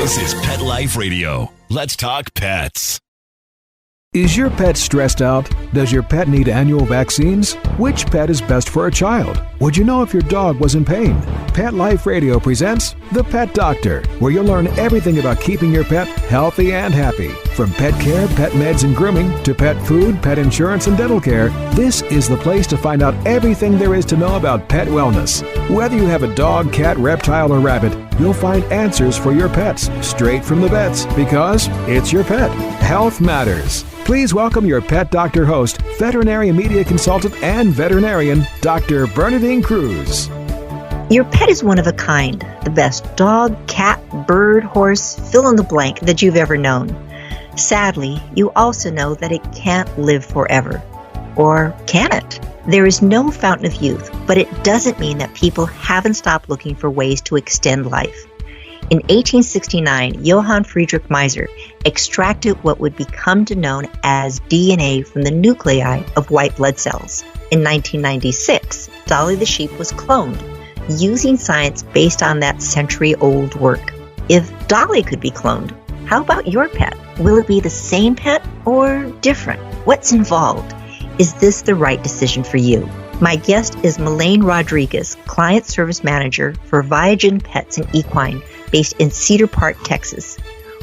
This is Pet Life Radio. Let's talk pets. Is your pet stressed out? Does your pet need annual vaccines? Which pet is best for a child? Would you know if your dog was in pain? Pet Life Radio presents The Pet Doctor, where you'll learn everything about keeping your pet healthy and happy. From pet care, pet meds and grooming, to pet food, pet insurance, and dental care, this is the place to find out everything there is to know about pet wellness. Whether you have a dog, cat, reptile, or rabbit, you'll find answers for your pets straight from the vets, because it's your pet. Health matters. Please welcome your Pet Doctor host, veterinary media consultant and veterinarian, Dr. Bernadine Cruz. Your pet is one of a kind, the best dog, cat, bird, horse, fill in the blank that you've ever known. Sadly, you also know that it can't live forever. Or can it? There is no fountain of youth, but it doesn't mean that people haven't stopped looking for ways to extend life. In 1869, Johann Friedrich Miser extracted what would become known as DNA from the nuclei of white blood cells. In 1996, Dolly the Sheep was cloned, using science based on that century-old work. If Dolly could be cloned, how about your pet? Will it be the same pet or different? What's involved? Is this the right decision for you? My guest is Melain Rodriguez, Client Service Manager for ViaGen Pets and Equine, based in Cedar Park, Texas.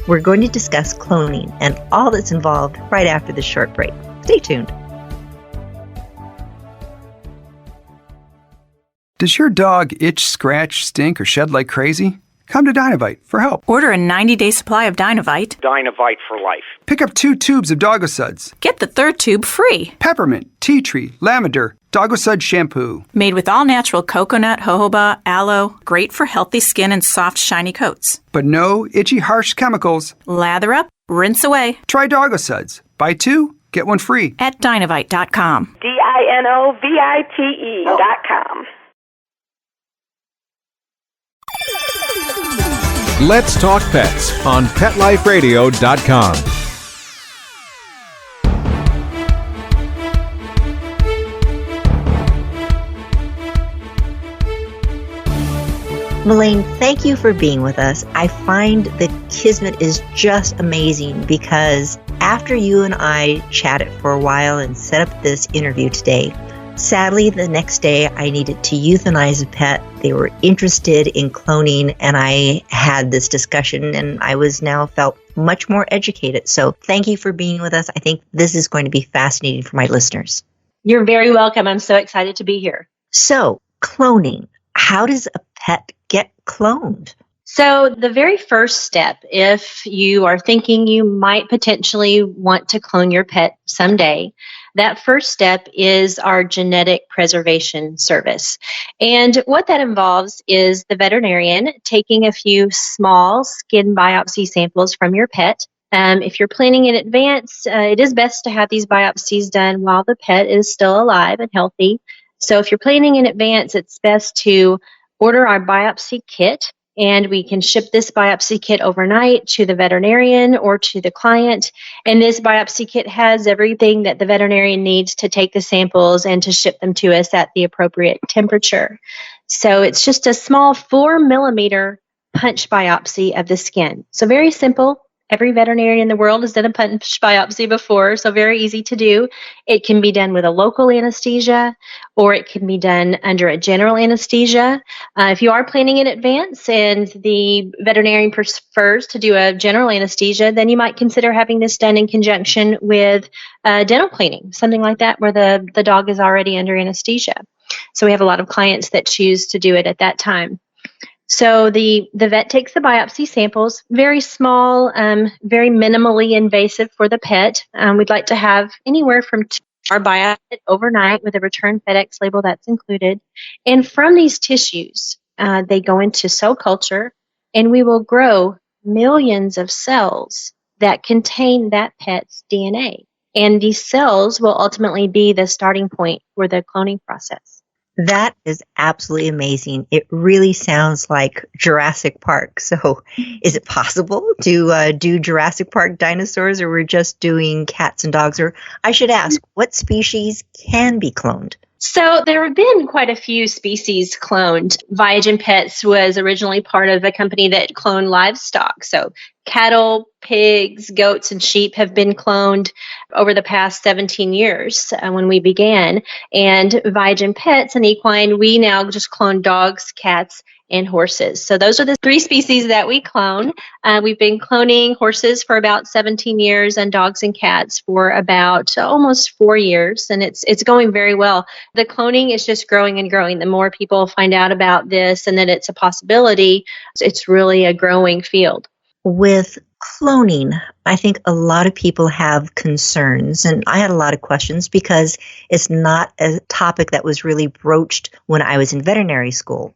We're going to discuss cloning and all that's involved right after this short break. Stay tuned. Does your dog itch, scratch, stink, or shed like crazy? Come to Dynovite for help. Order a 90-day supply of Dynovite. Dynovite for life. Pick up 2 tubes of Doggo Suds. Get the 3rd tube free. Peppermint, tea tree, lavender, Doggo Sud shampoo. Made with all-natural coconut, jojoba, aloe. Great for healthy skin and soft, shiny coats. But no itchy, harsh chemicals. Lather up, rinse away. Try Doggo Suds. Buy 2, get 1 free. At Dynovite.com. DINOVITE.com. Let's Talk Pets on PetLifeRadio.com. Melain, thank you for being with us. I find the Kismet is just amazing because after you and I chatted for a while and set up this interview today, sadly, the next day I needed to euthanize a pet. They were interested in cloning, and I had this discussion, and I was now felt much more educated. So thank you for being with us. I think this is going to be fascinating for my listeners. You're very welcome. I'm so excited to be here. So, cloning. How does a pet get cloned? So the very first step, if you are thinking you might potentially want to clone your pet someday, that first step is our genetic preservation service. And what that involves is the veterinarian taking a few small skin biopsy samples from your pet. If you're planning in advance, it is best to have these biopsies done while the pet is still alive and healthy. So if you're planning in advance, it's best to order our biopsy kit. And we can ship this biopsy kit overnight to the veterinarian or to the client. And this biopsy kit has everything that the veterinarian needs to take the samples and to ship them to us at the appropriate temperature. So it's just a small 4-millimeter punch biopsy of the skin. So very simple. Every veterinarian in the world has done a punch biopsy before, so very easy to do. It can be done with a local anesthesia, or it can be done under a general anesthesia. If you are planning in advance and the veterinarian prefers to do a general anesthesia, then you might consider having this done in conjunction with dental cleaning, something like that, where the dog is already under anesthesia. So we have a lot of clients that choose to do it at that time. So the vet takes the biopsy samples, very small, very minimally invasive for the pet. We'd like to have anywhere from 2 our biopsy overnight with a return FedEx label that's included. And from these tissues, they go into cell culture, and we will grow millions of cells that contain that pet's DNA. And these cells will ultimately be the starting point for the cloning process. That is absolutely amazing. It really sounds like Jurassic Park. So is it possible to do Jurassic Park dinosaurs, or we're just doing cats and dogs? Or I should ask, what species can be cloned? So there have been quite a few species cloned. ViaGen Pets was originally part of a company that cloned livestock. So cattle, pigs, goats, and sheep have been cloned over the past 17 years when we began. And ViaGen Pets and Equine, we now just clone dogs, cats, and horses. So those are the three species that we clone. We've been cloning horses for about 17 years and dogs and cats for about almost 4 years. And it's going very well. The cloning is just growing and growing. The more people find out about this and that it's a possibility, it's really a growing field. With cloning, I think a lot of people have concerns, and I had a lot of questions because it's not a topic that was really broached when I was in veterinary school.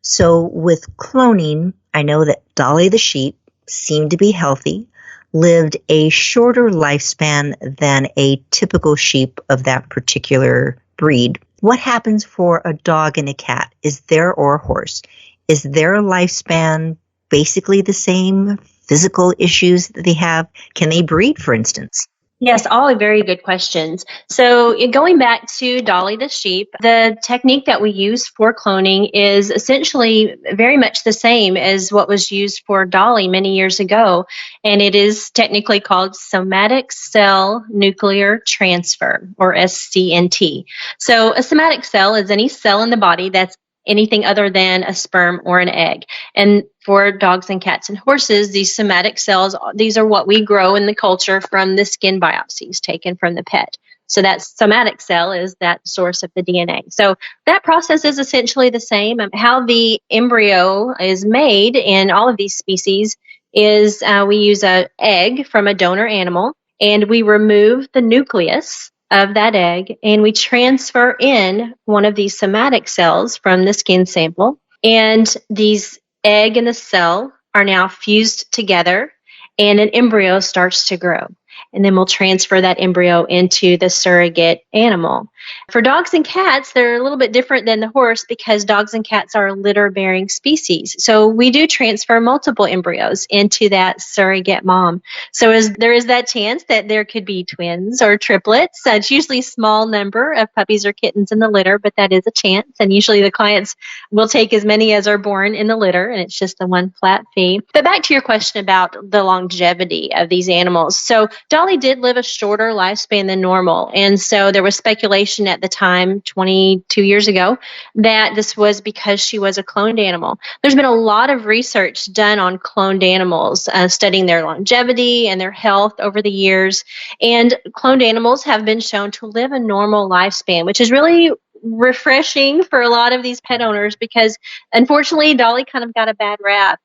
So with cloning, I know that Dolly the Sheep seemed to be healthy, lived a shorter lifespan than a typical sheep of that particular breed. What happens for a dog and a cat? Or a horse? Is their lifespan basically the same? Physical issues that they have? Can they breed, for instance? Yes, all very good questions. So going back to Dolly the sheep, the technique that we use for cloning is essentially very much the same as what was used for Dolly many years ago. And it is technically called somatic cell nuclear transfer, or SCNT. So a somatic cell is any cell in the body that's anything other than a sperm or an egg. And for dogs and cats and horses, these somatic cells, these are what we grow in the culture from the skin biopsies taken from the pet. So that somatic cell is that source of the DNA. So that process is essentially the same. How the embryo is made in all of these species is we use an egg from a donor animal, and we remove the nucleus of that egg, and we transfer in one of these somatic cells from the skin sample. And these egg and the cell are now fused together, and an embryo starts to grow. And then we'll transfer that embryo into the surrogate animal. For dogs and cats, they're a little bit different than the horse because dogs and cats are litter-bearing species. So we do transfer multiple embryos into that surrogate mom. So there is that chance that there could be twins or triplets. It's usually a small number of puppies or kittens in the litter, but that is a chance. And usually the clients will take as many as are born in the litter, and it's just a one flat fee. But back to your question about the longevity of these animals. So Dolly did live a shorter lifespan than normal. And so there was speculation at the time, 22 years ago, that this was because she was a cloned animal. There's been a lot of research done on cloned animals, studying their longevity and their health over the years. And cloned animals have been shown to live a normal lifespan, which is really refreshing for a lot of these pet owners because unfortunately Dolly kind of got a bad rap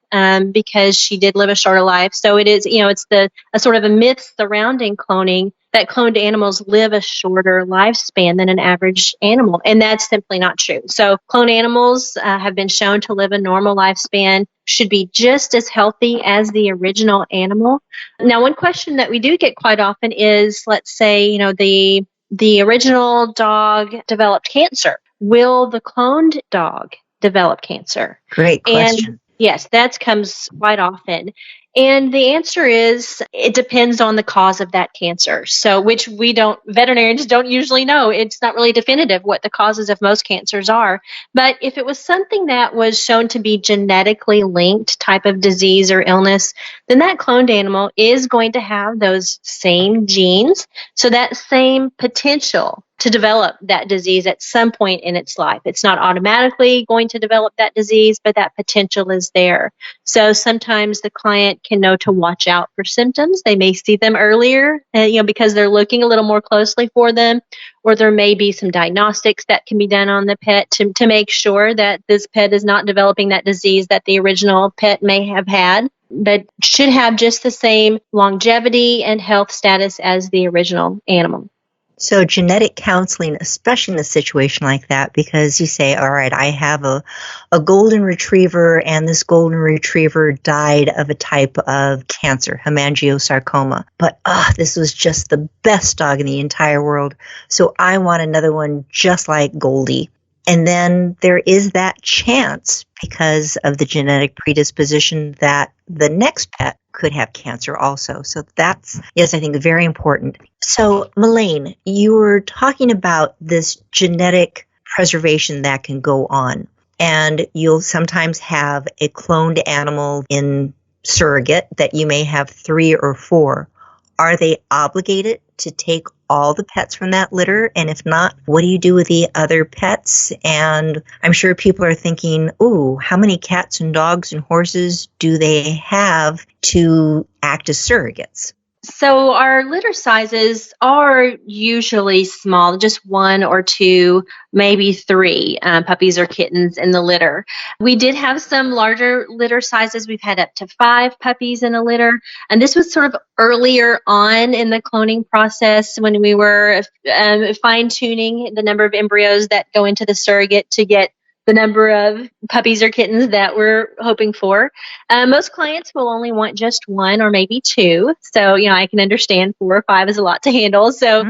because she did live a shorter life. So it is, it's a sort of a myth surrounding cloning that cloned animals live a shorter lifespan than an average animal. And that's simply not true. So cloned animals have been shown to live a normal lifespan, should be just as healthy as the original animal. Now, one question that we do get quite often is, let's say, the original dog developed cancer. Will the cloned dog develop cancer? Great question. And yes, that comes quite often. And the answer is it depends on the cause of that cancer. So, which veterinarians don't usually know. It's not really definitive what the causes of most cancers are. But if it was something that was shown to be genetically linked type of disease or illness, then that cloned animal is going to have those same genes. So that same potential to develop that disease at some point in its life. It's not automatically going to develop that disease, but that potential is there. So sometimes the client can know to watch out for symptoms. They may see them earlier, because they're looking a little more closely for them, or there may be some diagnostics that can be done on the pet to make sure that this pet is not developing that disease that the original pet may have had, but should have just the same longevity and health status as the original animal. So genetic counseling, especially in a situation like that, because you say, all right, I have a golden retriever, and this golden retriever died of a type of cancer, hemangiosarcoma. But this was just the best dog in the entire world. So I want another one just like Goldie. And then there is that chance, because of the genetic predisposition, that the next pet could have cancer also. So that's, yes, I think very important. So Melain, you were talking about this genetic preservation that can go on. And you'll sometimes have a cloned animal in surrogate that you may have 3 or 4. Are they obligated to take all the pets from that litter? And if not, what do you do with the other pets? And I'm sure people are thinking, ooh, how many cats and dogs and horses do they have to act as surrogates? So our litter sizes are usually small, just 1 or 2, maybe 3 puppies or kittens in the litter. We did have some larger litter sizes. We've had up to 5 puppies in a litter. And this was sort of earlier on in the cloning process when we were fine-tuning the number of embryos that go into the surrogate to get the number of puppies or kittens that we're hoping for. Most clients will only want just 1 or maybe 2. So, I can understand 4 or 5 is a lot to handle. So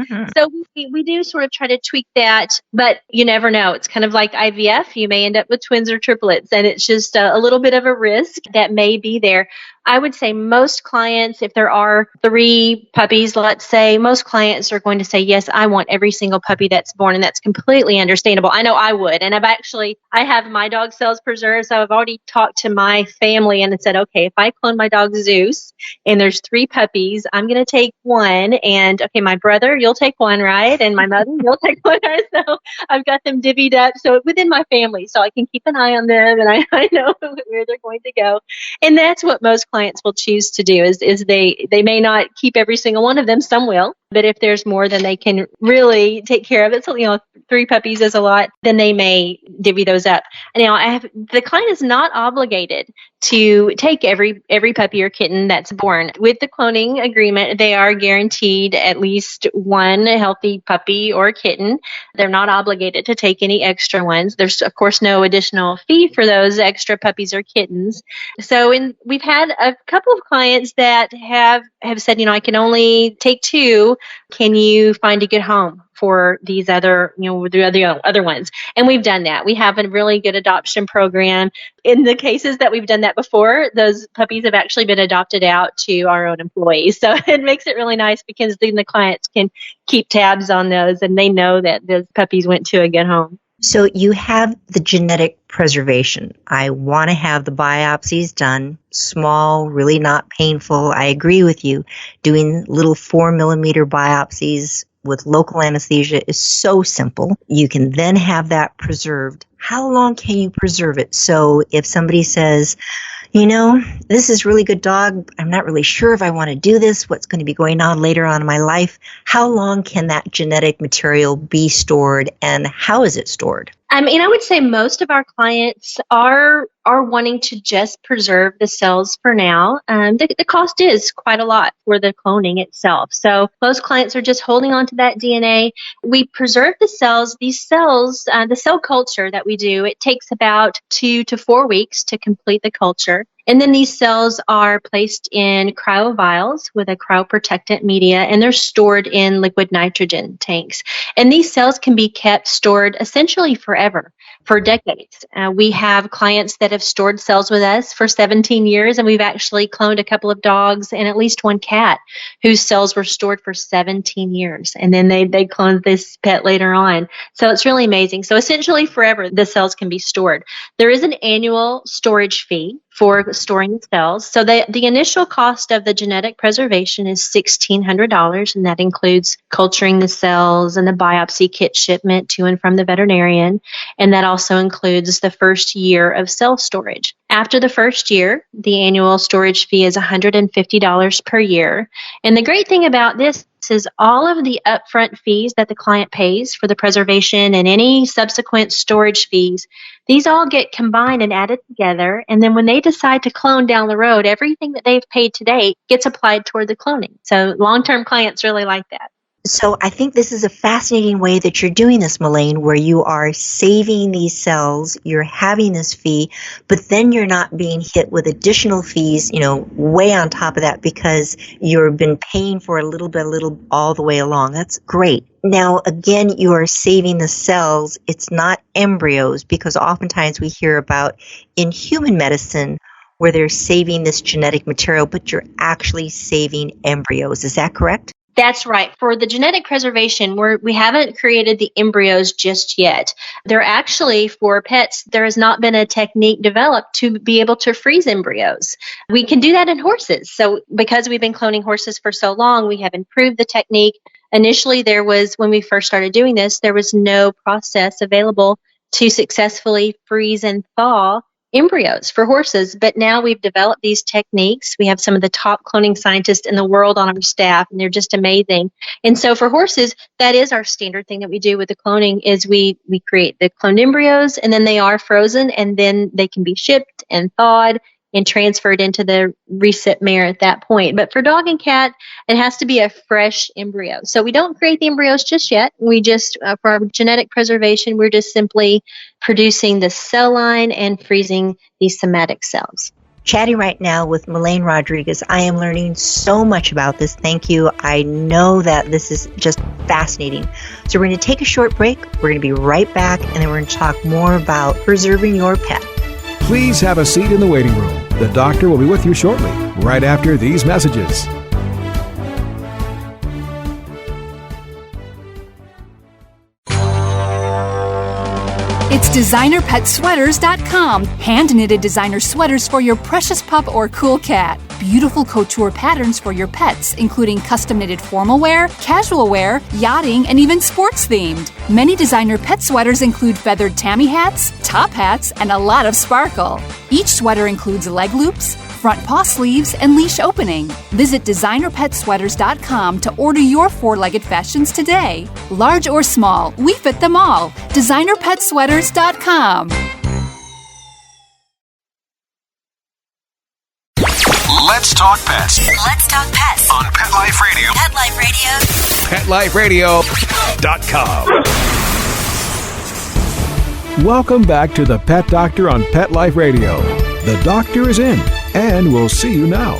we do sort of try to tweak that, but you never know. It's kind of like IVF. You may end up with twins or triplets, and it's just a little bit of a risk that may be there. I would say most clients, if there are 3 puppies, let's say, most clients are going to say, yes, I want every single puppy that's born. And that's completely understandable. I know I would. And I have my dog cells preserved. So I've already talked to my family and said, okay, if I clone my dog Zeus and there's 3 puppies, I'm going to take 1. And okay, my brother, you'll take 1, right? And my mother, you'll take 1. So I've got them divvied up. So within my family, so I can keep an eye on them and I know where they're going to go. And that's what most clients will choose to do is they may not keep every single one of them. Some will, but if there's more than they can really take care of it, so 3 puppies is a lot, then they may divvy those up. Now, the client is not obligated to take every puppy or kitten that's born. With the cloning agreement, they are guaranteed at least 1 healthy puppy or kitten. They're not obligated to take any extra ones. There's, of course, no additional fee for those extra puppies or kittens. So we've had a couple of clients that have said, I can only take 2. Can you find a good home for these other ones? And we've done that. We have a really good adoption program. In the cases that we've done that before, those puppies have actually been adopted out to our own employees. So it makes it really nice because then the clients can keep tabs on those and they know that those puppies went to a good home. So you have the genetic preservation. I want to have the biopsies done, small, really not painful. I agree with you. Doing little 4-millimeter biopsies with local anesthesia is so simple. You can then have that preserved. How long can you preserve it? So if somebody says, this is really good dog, I'm not really sure if I want to do this, what's going to be going on later on in my life, how long can that genetic material be stored and how is it stored? I would say most of our clients are wanting to just preserve the cells for now. The cost is quite a lot for the cloning itself. So most clients are just holding on to that DNA. We preserve the cells. These cells, the cell culture that we do, it takes about 2 to 4 weeks to complete the culture. And then these cells are placed in cryovials with a cryoprotectant media, and they're stored in liquid nitrogen tanks. And these cells can be kept stored essentially forever, for decades. We have clients that have stored cells with us for 17 years, and we've actually cloned a couple of dogs and at least 1 cat whose cells were stored for 17 years. And then they cloned this pet later on. So it's really amazing. So essentially forever, the cells can be stored. There is an annual storage fee for storing the cells. So the initial cost of the genetic preservation is $1,600, and that includes culturing the cells and the biopsy kit shipment to and from the veterinarian. And that also includes the first year of cell storage. After the first year, the annual storage fee is $150 per year. And the great thing about this is all of the upfront fees that the client pays for the preservation and any subsequent storage fees, these all get combined and added together. And then when they decide to clone down the road, everything that they've paid to date gets applied toward the cloning. So long-term clients really like that. So I think this is a fascinating way that you're doing this, Melain, where you are saving these cells, you're having this fee, but then you're not being hit with additional fees, way on top of that because you've been paying for a little all the way along. That's great. Now, again, you are saving the cells. It's not embryos, because oftentimes we hear about in human medicine where they're saving this genetic material, but you're actually saving embryos. Is that correct? That's right. For the genetic preservation, we haven't created the embryos just yet. They're actually, for pets, there has not been a technique developed to be able to freeze embryos. We can do that in horses. So because we've been cloning horses for so long, we have improved the technique. Initially, when we first started doing this, there was no process available to successfully freeze and thaw embryos for horses. But now we've developed these techniques. We have some of the top cloning scientists in the world on our staff, and they're just amazing. And so for horses, that is our standard thing that we do with the cloning is we create the cloned embryos, and then they are frozen, and then they can be shipped and thawed and transferred into the recip mare at that point. But for dog and cat, it has to be a fresh embryo. So we don't create the embryos just yet. We just, for our genetic preservation, we're just simply producing the cell line and freezing these somatic cells. Chatting right now with Melain Rodriguez, I am learning so much about this. Thank you. I know that this is just fascinating. So we're going to take a short break. We're going to be right back, and then we're going to talk more about preserving your pet. Please have a seat in the waiting room. The doctor will be with you shortly, right after these messages. It's DesignerPetSweaters.com. Hand-knitted designer sweaters for your precious pup or cool cat. Beautiful couture patterns for your pets, including custom-knitted formal wear, casual wear, yachting, and even sports-themed. Many designer pet sweaters include feathered tammy hats, top hats, and a lot of sparkle. Each sweater includes leg loops, front paw sleeves, and leash opening. Visit DesignerPetSweaters.com to order your four-legged fashions today. Large or small, we fit them all. DesignerPetSweaters.com. Let's talk pets Let's talk pets on Pet Life Radio. Pet Life Radio. PetLifeRadio.com. Welcome back to the Pet Doctor on Pet Life Radio. The doctor is in, and we'll see you now.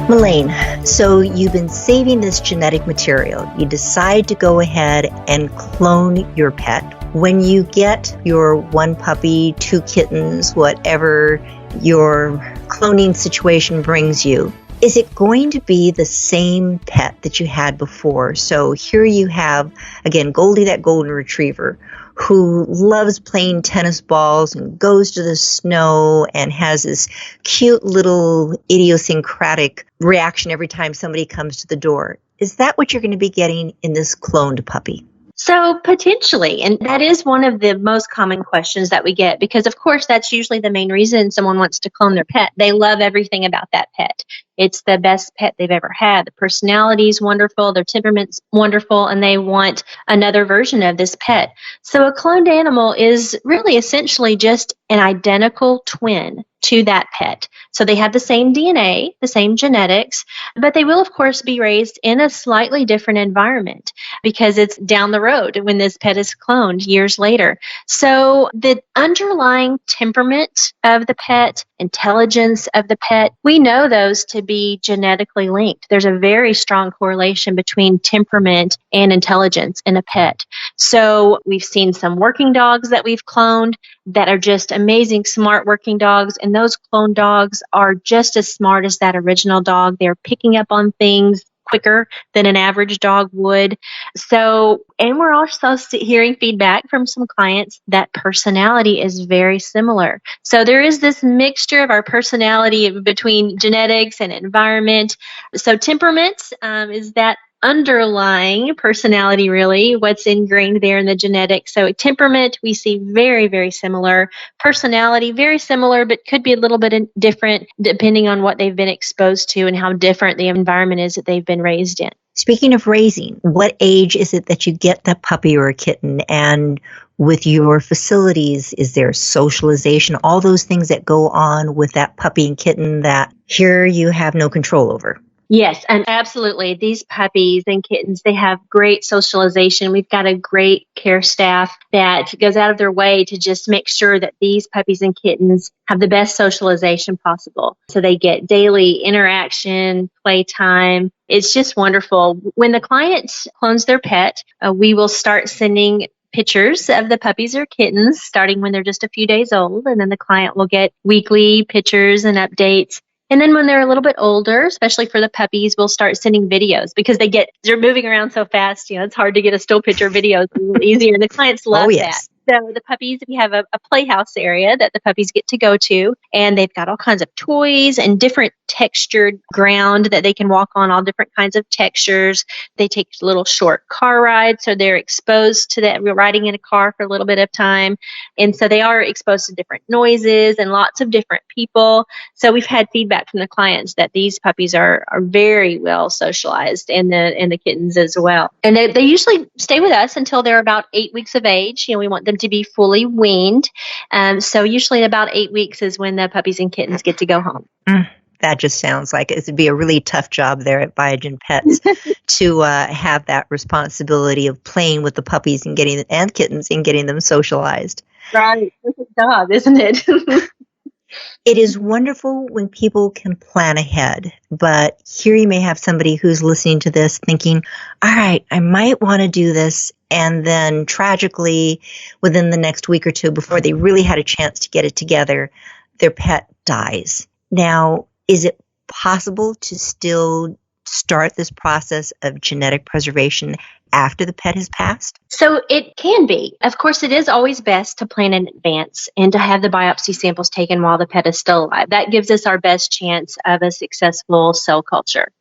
Melain, so you've been saving this genetic material. You decide to go ahead and clone your pet. When you get your one puppy, two kittens, whatever your cloning situation brings you, is it going to be the same pet that you had before? So here you have, again, Goldie, that golden retriever, who loves playing tennis balls and goes to the snow and has this cute little idiosyncratic reaction every time somebody comes to the door. Is that what you're going to be getting in this cloned puppy? So potentially, and that is one of the most common questions that we get because, of course, that's usually the main reason someone wants to clone their pet. They love everything about that pet. It's the best pet they've ever had. The personality is wonderful, their temperament's wonderful, and they want another version of this pet. So a cloned animal is really essentially just an identical twin to that pet. So they have the same DNA, the same genetics, but they will, of course, be raised in a slightly different environment because it's down the road when this pet is cloned years later. So the underlying temperament of the pet, intelligence of the pet, we know those to be genetically linked. There's a very strong correlation between temperament and intelligence in a pet. So we've seen some working dogs that we've cloned that are just amazing, smart working dogs. And those clone dogs are just as smart as that original dog. They're picking up on things quicker than an average dog would. So, and we're also hearing feedback from some clients that personality is very similar. So there is this mixture of our personality between genetics and environment. So temperament is that underlying personality, really, what's ingrained there in the genetics. So temperament, we see very, very similar. Personality, very similar, but could be a little bit different depending on what they've been exposed to and how different the environment is that they've been raised in. Speaking of raising, what age is it that you get that puppy or a kitten? And with your facilities, is there socialization, all those things that go on with that puppy and kitten that here you have no control over? Yes, and absolutely. These puppies and kittens, they have great socialization. We've got a great care staff that goes out of their way to just make sure that these puppies and kittens have the best socialization possible. So they get daily interaction, playtime. It's just wonderful. When the client clones their pet, we will start sending pictures of the puppies or kittens starting when they're just a few days old. And then the client will get weekly pictures and updates And then when they're a little bit older, especially for the puppies, we'll start sending videos because they're moving around so fast. It's hard to get a still picture video. It's a little easier. And the clients love that. So the puppies, we have a playhouse area that the puppies get to go to, and they've got all kinds of toys and different textured ground that they can walk on, all different kinds of textures. They take little short car rides, so they're exposed to that. We're riding in a car for a little bit of time. And so they are exposed to different noises and lots of different people. So we've had feedback from the clients that these puppies are very well socialized, and the kittens as well. And they usually stay with us until they're about 8 weeks of age. We want them to be fully weaned. So usually about 8 weeks is when the puppies and kittens get to go home. That just sounds like it would be a really tough job there at ViaGen Pets to have that responsibility of playing with the puppies and kittens and getting them socialized. Right. It's a job, isn't it? It is wonderful when people can plan ahead, but here you may have somebody who's listening to this thinking, all right, I might want to do this, and then tragically, within the next week or two, before they really had a chance to get it together, their pet dies. Now, is it possible to still start this process of genetic preservation after the pet has passed? So it can be. Of course, it is always best to plan in advance and to have the biopsy samples taken while the pet is still alive. That gives us our best chance of a successful cell culture.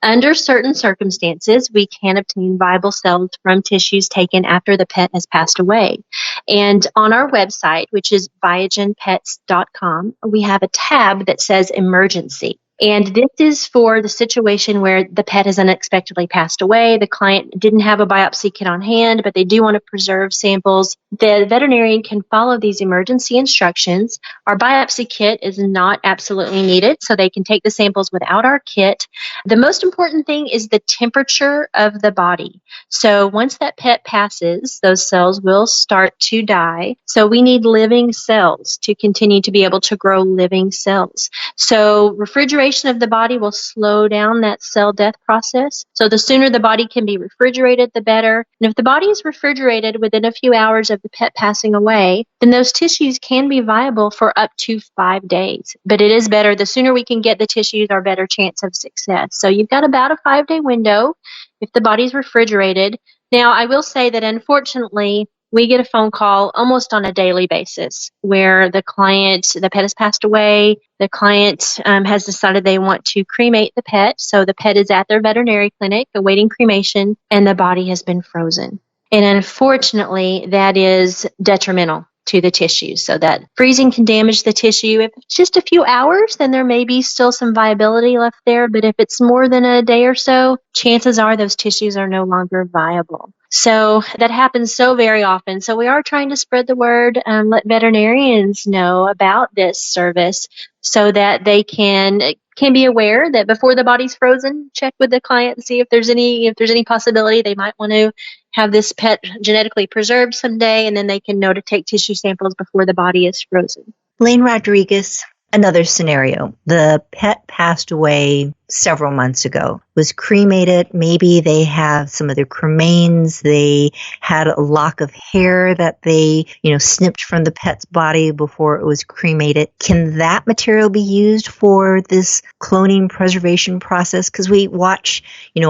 Under certain circumstances, we can obtain viable cells from tissues taken after the pet has passed away. And on our website, which is ViaGenPets.com, we have a tab that says emergency. And this is for the situation where the pet has unexpectedly passed away. The client didn't have a biopsy kit on hand, but they do want to preserve samples. The veterinarian can follow these emergency instructions. Our biopsy kit is not absolutely needed, so they can take the samples without our kit. The most important thing is the temperature of the body. So once that pet passes, those cells will start to die. So we need living cells to continue to be able to grow living cells. So refrigeration of the body will slow down that cell death process. So the sooner the body can be refrigerated, the better. And if the body is refrigerated within a few hours of the pet passing away, then those tissues can be viable for up to 5 days. But it is better. The sooner we can get the tissues, our better chance of success. So you've got about a 5-day window if the body's refrigerated. Now, I will say that unfortunately, we get a phone call almost on a daily basis where the pet has passed away. The client has decided they want to cremate the pet. So the pet is at their veterinary clinic awaiting cremation, and the body has been frozen. And unfortunately, that is detrimental to the tissue. So that freezing can damage the tissue. If it's just a few hours, then there may be still some viability left there. But if it's more than a day or so, chances are those tissues are no longer viable. So that happens so very often. So we are trying to spread the word, let veterinarians know about this service so that they can be aware that before the body's frozen, check with the client and see if there's any possibility they might want to have this pet genetically preserved someday, and then they can know to take tissue samples before the body is frozen. Melain Rodriguez, another scenario. The pet passed away several months ago, was cremated. Maybe they have some of their cremains. They had a lock of hair that they, snipped from the pet's body before it was cremated. Can that material be used for this cloning preservation process? Because we watch,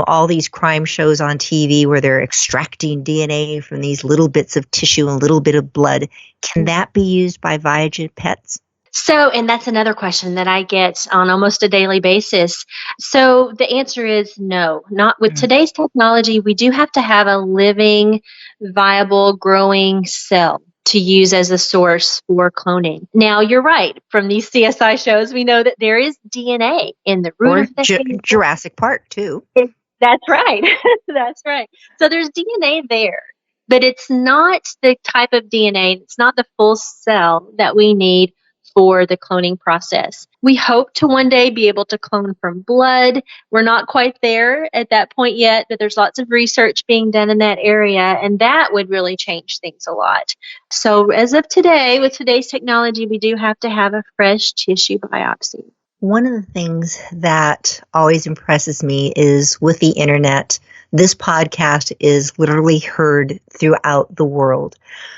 all these crime shows on TV where they're extracting DNA from these little bits of tissue and a little bit of blood. Can that be used by ViaGen Pets? So, and that's another question that I get on almost a daily basis. So the answer is no. Not with today's technology. We do have to have a living, viable, growing cell to use as a source for cloning. Now, you're right. From these CSI shows, we know that there is DNA in the root of the hair. Jurassic Park, too. That's right. That's right. So there's DNA there. But it's not the type of DNA, it's not the full cell that we need for the cloning process. We hope to one day be able to clone from blood. We're not quite there at that point yet, but there's lots of research being done in that area, and that would really change things a lot. So as of today, with today's technology, we do have to have a fresh tissue biopsy. One of the things that always impresses me is with the internet, This podcast is literally heard throughout the world.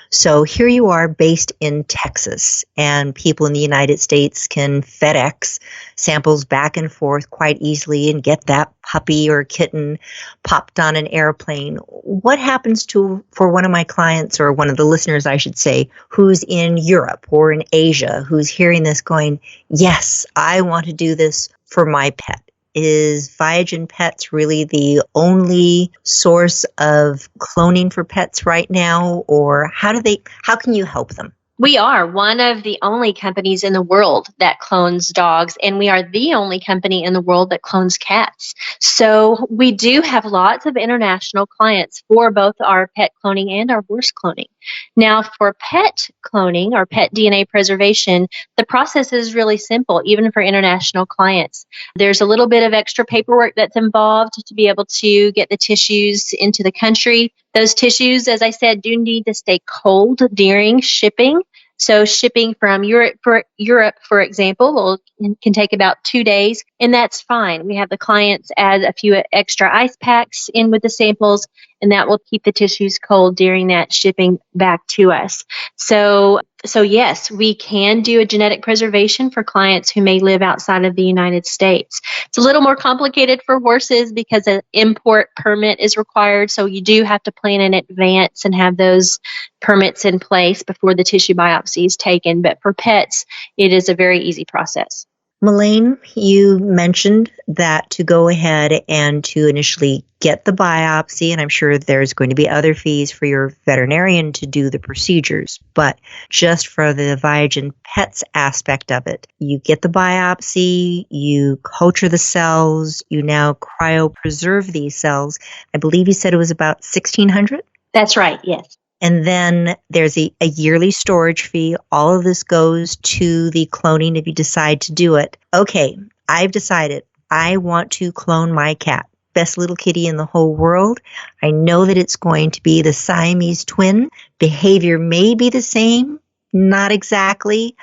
So here you are based in Texas, and people in the United States can FedEx samples back and forth quite easily and get that puppy or kitten popped on an airplane. What happens for one of my clients, or one of the listeners, I should say, who's in Europe or in Asia, who's hearing this going, yes, I want to do this for my pet? Is ViaGen Pets really the only source of cloning for pets right now, or how can you help them? We are one of the only companies in the world that clones dogs, and we are the only company in the world that clones cats. So we do have lots of international clients for both our pet cloning and our horse cloning. Now, for pet cloning or pet DNA preservation, the process is really simple, even for international clients. There's a little bit of extra paperwork that's involved to be able to get the tissues into the country. Those tissues, as I said, do need to stay cold during shipping. So shipping from Europe, for example, can take about 2 days, and that's fine. We have the clients add a few extra ice packs in with the samples, and that will keep the tissues cold during that shipping back to us. So yes, we can do a genetic preservation for clients who may live outside of the United States. It's a little more complicated for horses because an import permit is required. So you do have to plan in advance and have those permits in place before the tissue biopsy is taken. But for pets, it is a very easy process. Melain, you mentioned that to go ahead and to initially get the biopsy, and I'm sure there's going to be other fees for your veterinarian to do the procedures, but just for the ViaGen Pets aspect of it, you get the biopsy, you culture the cells, you now cryopreserve these cells. I believe you said it was about $1,600? That's right, yes. And then there's a yearly storage fee. All of this goes to the cloning if you decide to do it. Okay, I've decided I want to clone my cat. Best little kitty in the whole world. I know that it's going to be the Siamese twin. Behavior may be the same, not exactly.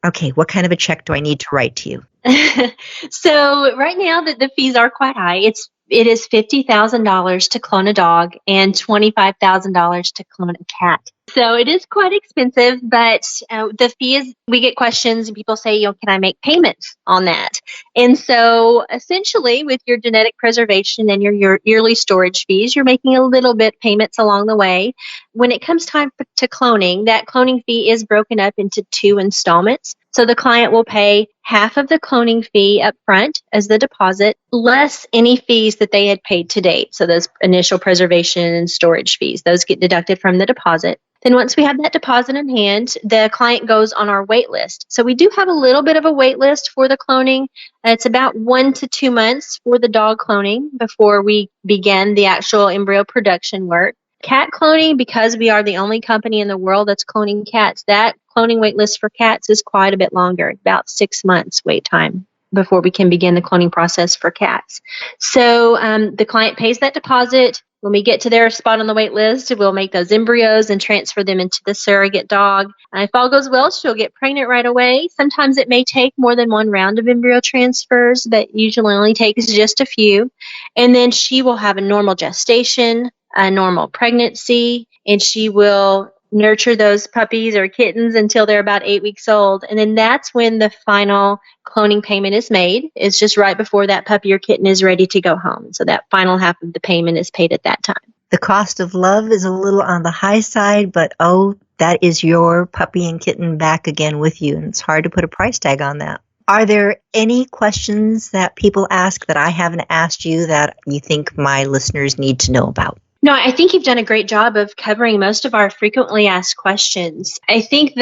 Okay, what kind of a check do I need to write to you? So right now the fees are quite high. It is $50,000 to clone a dog and $25,000 to clone a cat. So it is quite expensive, but the fee is, we get questions and people say, can I make payments on that? And so essentially with your genetic preservation and your yearly storage fees, you're making a little bit payments along the way. When it comes time to cloning, that cloning fee is broken up into 2 installments. So the client will pay half of the cloning fee up front as the deposit, less any fees that they had paid to date. So those initial preservation and storage fees, those get deducted from the deposit. Then once we have that deposit in hand, the client goes on our wait list. So we do have a little bit of a wait list for the cloning. It's about 1 to 2 months for the dog cloning before we begin the actual embryo production work. Cat cloning, because we are the only company in the world that's cloning cats, that cloning wait list for cats is quite a bit longer, about 6 months wait time before we can begin the cloning process for cats. So the client pays that deposit. When we get to their spot on the wait list, we'll make those embryos and transfer them into the surrogate dog. If all goes well, she'll get pregnant right away. Sometimes it may take more than one round of embryo transfers, but usually only takes just a few. And then she will have a normal gestation, a normal pregnancy, and she will nurture those puppies or kittens until they're about 8 weeks old. And then that's when the final cloning payment is made. It's just right before that puppy or kitten is ready to go home. So that final half of the payment is paid at that time. The cost of love is a little on the high side, but that is your puppy and kitten back again with you. And it's hard to put a price tag on that. Are there any questions that people ask that I haven't asked you that you think my listeners need to know about? No, I think you've done a great job of covering most of our frequently asked questions. I think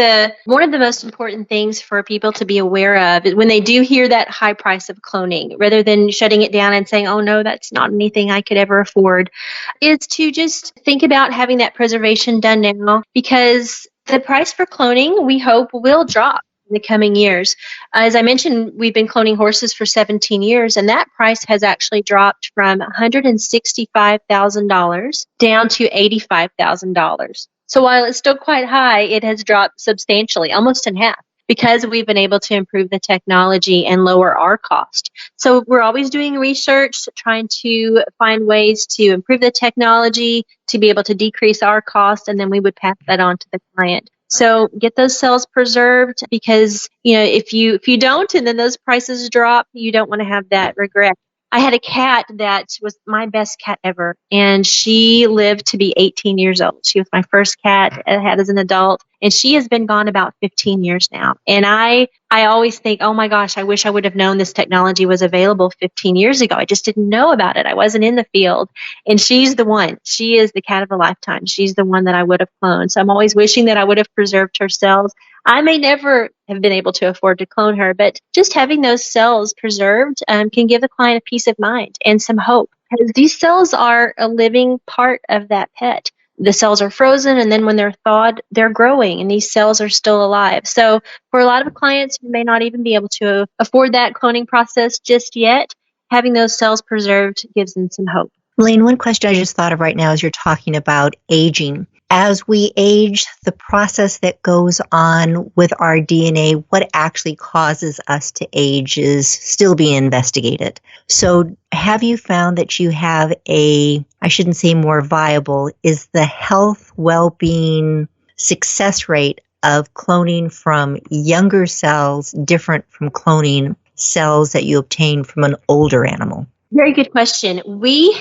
one of the most important things for people to be aware of is when they do hear that high price of cloning, rather than shutting it down and saying, oh no, that's not anything I could ever afford, is to just think about having that preservation done now, because the price for cloning, we hope, will drop in the coming years. As I mentioned, we've been cloning horses for 17 years, and that price has actually dropped from $165,000 down to $85,000. So while it's still quite high, it has dropped substantially, almost in half. because we've been able to improve the technology and lower our cost. So we're always doing research, trying to find ways to improve the technology to be able to decrease our cost, and then we would pass that on to the client. So get those cells preserved, because if you don't and then those prices drop, you don't want to have that regret. I had a cat that was my best cat ever, and she lived to be 18 years old. She was my first cat I had as an adult, and she has been gone about 15 years now. And I always think, oh my gosh, I wish I would have known this technology was available 15 years ago. I just didn't know about it. I wasn't in the field. And she's the one. She is the cat of a lifetime. She's the one that I would have cloned. So I'm always wishing that I would have preserved her cells. I may never have been able to afford to clone her, but just having those cells preserved can give the client a peace of mind and some hope, because these cells are a living part of that pet. The cells are frozen, and then when they're thawed, they're growing, and these cells are still alive. So for a lot of clients who may not even be able to afford that cloning process just yet, having those cells preserved gives them some hope. Melain, one question I just thought of right now as you're talking about aging. As we age, the process that goes on with our DNA, what actually causes us to age, is still being investigated. So have you found that you have I shouldn't say more viable, is the health, well-being, success rate of cloning from younger cells different from cloning cells that you obtain from an older animal? Very good question. We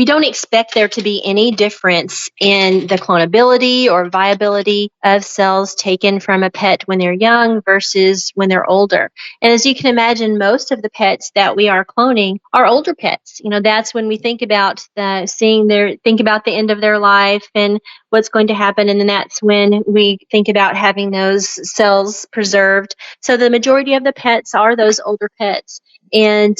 don't expect there to be any difference in the clonability or viability of cells taken from a pet when they're young versus when they're older. And as you can imagine, most of the pets that we are cloning are older pets. That's when we think about think about the end of their life and what's going to happen. And then that's when we think about having those cells preserved. So the majority of the pets are those older pets. And,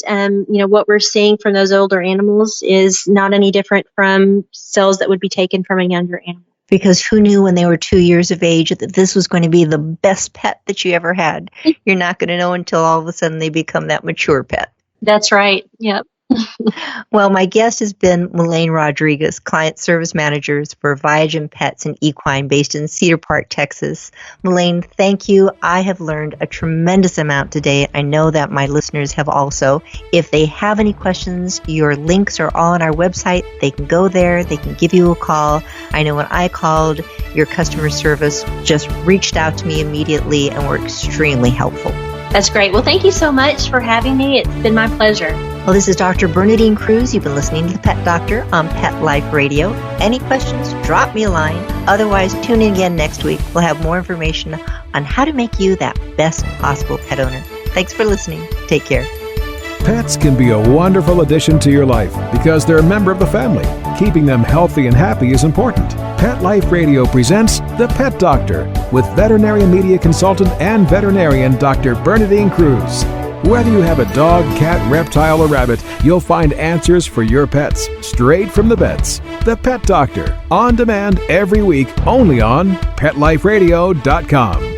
what we're seeing from those older animals is not any different from cells that would be taken from a younger animal. Because who knew when they were 2 years of age that this was going to be the best pet that you ever had? You're not going to know until all of a sudden they become that mature pet. That's right. Yep. Well, my guest has been Melain Rodriguez, Client Service Managers for ViaGen Pets and Equine based in Cedar Park, Texas. Melain, thank you. I have learned a tremendous amount today. I know that my listeners have also. If they have any questions, your links are all on our website. They can go there. They can give you a call. I know when I called, your customer service just reached out to me immediately and were extremely helpful. That's great. Well, thank you so much for having me. It's been my pleasure. Well, this is Dr. Bernadine Cruz. You've been listening to The Pet Doctor on Pet Life Radio. Any questions, drop me a line. Otherwise, tune in again next week. We'll have more information on how to make you that best possible pet owner. Thanks for listening. Take care. Pets can be a wonderful addition to your life because they're a member of the family. Keeping them healthy and happy is important. Pet Life Radio presents The Pet Doctor with veterinary media consultant and veterinarian Dr. Bernadine Cruz. Whether you have a dog, cat, reptile, or rabbit, you'll find answers for your pets straight from the vets. The Pet Doctor, on demand every week, only on PetLifeRadio.com.